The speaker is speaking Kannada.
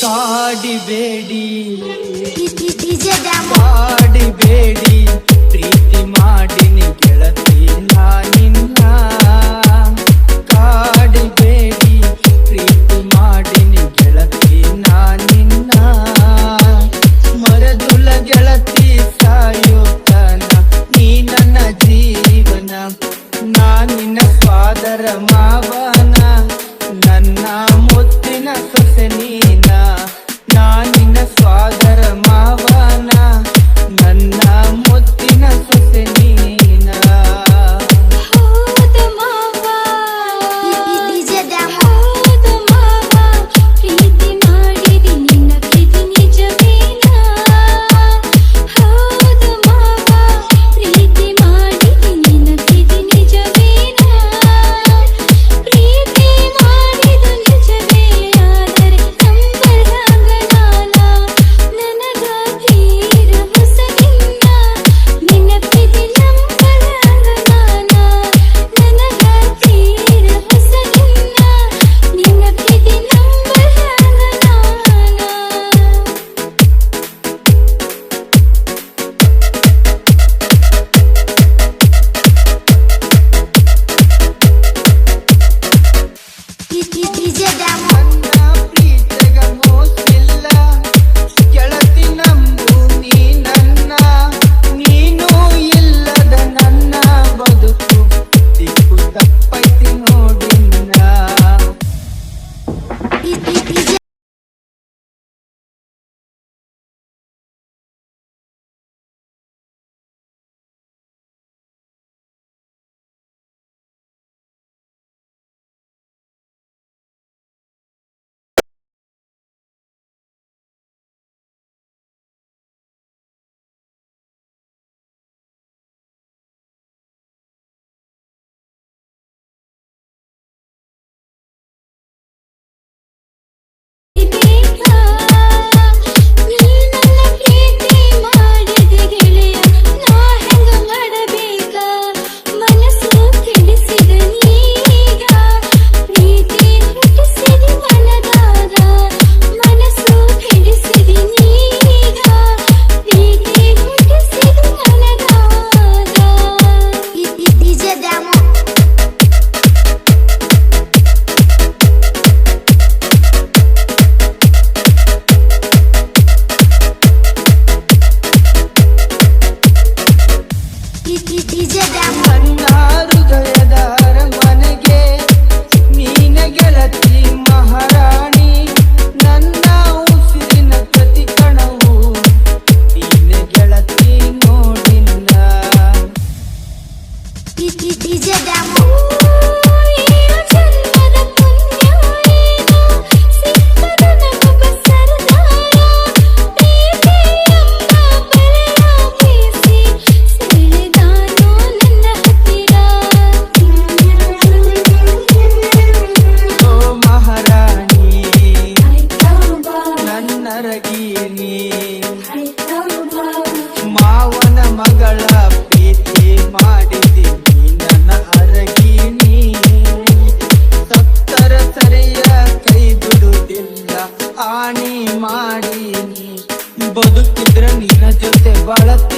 ಕಾಡಿಬೇಡಿ ಕಾಡಿಬೇಡಿ ಪ್ರೀತಿ ಮಾಡಿನಿ ಗೆಳತಿ ನಾನಿನ್ನ ಕಾಡಿಬೇಡಿ ಪ್ರೀತಿ ಮಾಡಿನಿ ಗೆಳತಿ ನಾನಿನ್ನ ಮರದುಲ ಗೆಳತಿ ಸಾಯುತ್ತನ ನೀ ನನ್ನ ಜೀವನ ನಾನಿನ ಸ್ವಾದರ ಮಾವನ ನನ್ನ ಮುತ್ತಿನ ಸೊಸೆ ನೀನ ನಾನಿನ ಸ್ವಾದರ ಮಾವನ ನನ್ನ ಮುತ್ತಿನ ಸೊಸೆ ನೀನ ಹೌದು ಮಾವ ಹೌದು ಮಾವ ಪ್ರೀತಿ ಮಾಡಿದಿ ನಿನ್ನ ಪ್ರೀತಿ ನಿಜವೇನಾ ಹೌದು ಮಾವ ಪ್ರೀತಿ ಮಾಡಿದಿ ನಿನ್ನ ಪ್ರೀತಿ ನಿಜವೇನಾ ಪ್ರೀತಿ ಮಾಡಿದು ನಿಜವೇ ಆದರೆ ನಂಬಲಾಗಲಾನ ನನಗ ತೀರ ಹೊಸದಿನ್ನ ನಿನ್ನ ಪ್ರೀತಿ ನಂಬಲಾಗಲಾನ ನನಗ ತೀರ ಹೊಸದಿನ್ನ ನಿನ್ನ ಪ್ರೀತಿ ನಂಬಲಾಗಲಾನ ನನ್ನ ಪ್ರೀತಿಗ ಮೋಸಿಲ್ಲ ಗೆಳತಿ ನಂಬು ನೀ ನನ್ನ ನೀನು ಇಲ್ಲದ ನನ್ನ ಬದುಕು ದಿಕ್ಕು ತಪ್ಪೈತಿ ನೋಡಿನ್ನ ನೀನನ್ನ ಪ್ರೀತಿ ಮಾಡಿದೆ ಗೆಳೆಯ ನಾ ಹೆಂಗ ಮಾಡಬೇಕ ಮನಸ್ಸು ತಿಳಿಸಿದ ನೀಗ ಪ್ರೀತಿ ಹುಟ್ಟಿಸಿದಿ ಮನದಾಗ ಮನಸ್ಸು ತಿಳಿಸಿದಿ ನೀಗ ಪ್ರೀತಿ ಹುಟ್ಟಿಸಿದಿ ಮನದಾಗ ನನ್ನ ಹೃದಯದ ಅರಮನೆಗೆ ನೀನ ಗೆಳತಿ ಮಹಾರಾಣಿ ನನ್ನ ಉಸಿರಿನ ಪ್ರತಿ ಕಣವು ನೀನ ಗೆಳತಿ ನೋಡಿಲ್ಲ ಜನ್ಮದ ಪುಣ್ಯ ಏನೋ ಸಿಕ್ಕದ ನಗೊಬ್ಬ ಸರದಾರ ಪ್ರೀತಿಯೆಂಬ ಬಲೆಯ ಬೀಸಿ ಸೆಳೆದಾನೋ ನನ್ನ ಹತ್ತಿರ ಓ ಮಹಾರಾಣಿ ನನ್ನರಗೀನಿ ಮಾವನ ಮಗಳ ಪ್ರೀತಿ ಮಾಡಿದಿ ನೀ ನನ್ನ ಅರಗೀನಿ ಸತ್ತರ ಸರಿಯ ಕೈ ಬಿಡುವುದಿಲ್ಲ ಆಣಿ ಮಾಡೀನಿ ಬದುಕಿದ್ರ ನಿನ್ನ ಜೊತೆ ಬಾಳತಿ